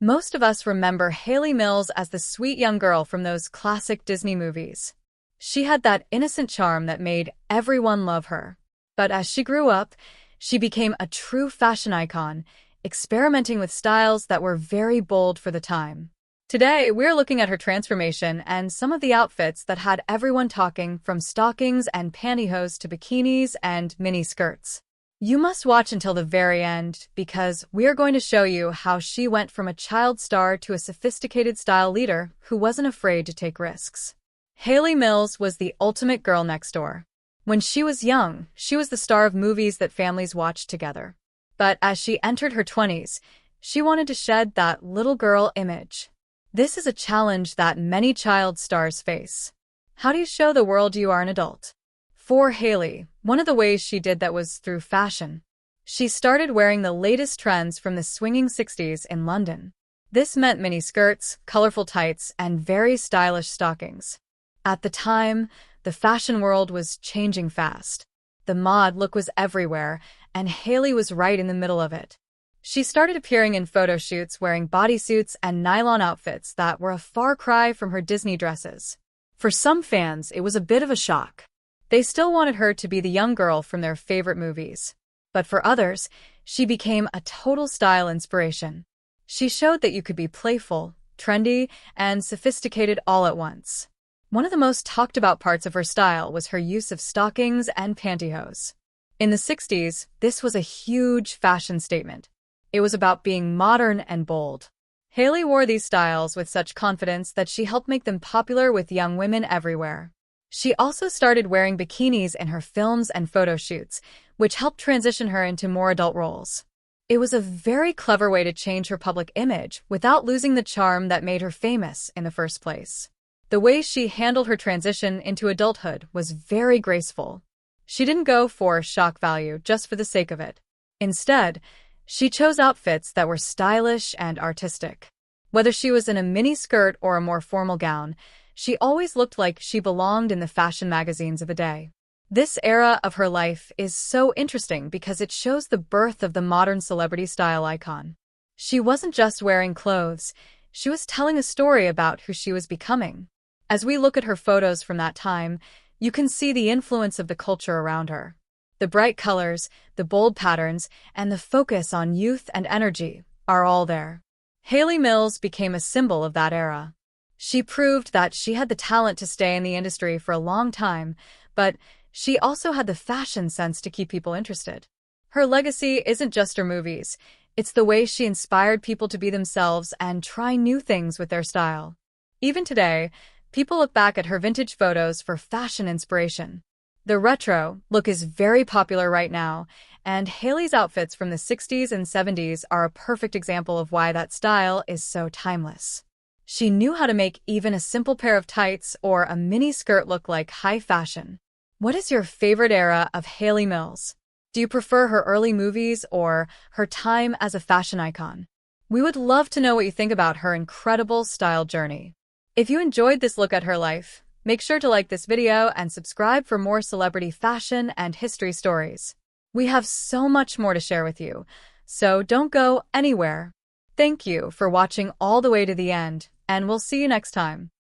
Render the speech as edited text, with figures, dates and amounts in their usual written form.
Most of us remember Hayley Mills as the sweet young girl from those classic Disney movies. She had that innocent charm that made everyone love her. But as she grew up, she became a true fashion icon, experimenting with styles that were very bold for the time. Today, we're looking at her transformation and some of the outfits that had everyone talking, from stockings and pantyhose to bikinis and mini skirts. You must watch until the very end, because we're going to show you how she went from a child star to a sophisticated style leader who wasn't afraid to take risks. Hayley Mills was the ultimate girl next door. When she was young, she was the star of movies that families watched together. But as she entered her 20s, she wanted to shed that little girl image. This is a challenge that many child stars face. How do you show the world you are an adult? For Hayley, one of the ways she did that was through fashion. She started wearing the latest trends from the swinging 60s in London. This meant mini skirts, colorful tights, and very stylish stockings. At the time, the fashion world was changing fast. The mod look was everywhere, and Hayley was right in the middle of it. She started appearing in photo shoots wearing bodysuits and nylon outfits that were a far cry from her Disney dresses. For some fans, it was a bit of a shock. They still wanted her to be the young girl from their favorite movies. But for others, she became a total style inspiration. She showed that you could be playful, trendy, and sophisticated all at once. One of the most talked about parts of her style was her use of stockings and pantyhose. In the 60s, this was a huge fashion statement. It was about being modern and bold. Hayley wore these styles with such confidence that she helped make them popular with young women everywhere. She also started wearing bikinis in her films and photo shoots, which helped transition her into more adult roles. It was a very clever way to change her public image without losing the charm that made her famous in the first place. The way she handled her transition into adulthood was very graceful. She didn't go for shock value just for the sake of it. Instead, she chose outfits that were stylish and artistic. Whether she was in a mini skirt or a more formal gown, she always looked like she belonged in the fashion magazines of the day. This era of her life is so interesting because it shows the birth of the modern celebrity style icon. She wasn't just wearing clothes, she was telling a story about who she was becoming. As we look at her photos from that time, you can see the influence of the culture around her. The bright colors, the bold patterns, and the focus on youth and energy are all there. Hayley Mills became a symbol of that era. She proved that she had the talent to stay in the industry for a long time, but she also had the fashion sense to keep people interested. Her legacy isn't just her movies, it's the way she inspired people to be themselves and try new things with their style. Even today, people look back at her vintage photos for fashion inspiration. The retro look is very popular right now, and Hayley's outfits from the 60s and 70s are a perfect example of why that style is so timeless. She knew how to make even a simple pair of tights or a mini skirt look like high fashion. What is your favorite era of Hayley Mills? Do you prefer her early movies or her time as a fashion icon? We would love to know what you think about her incredible style journey. If you enjoyed this look at her life, make sure to like this video and subscribe for more celebrity fashion and history stories. We have so much more to share with you, so don't go anywhere. Thank you for watching all the way to the end, and we'll see you next time.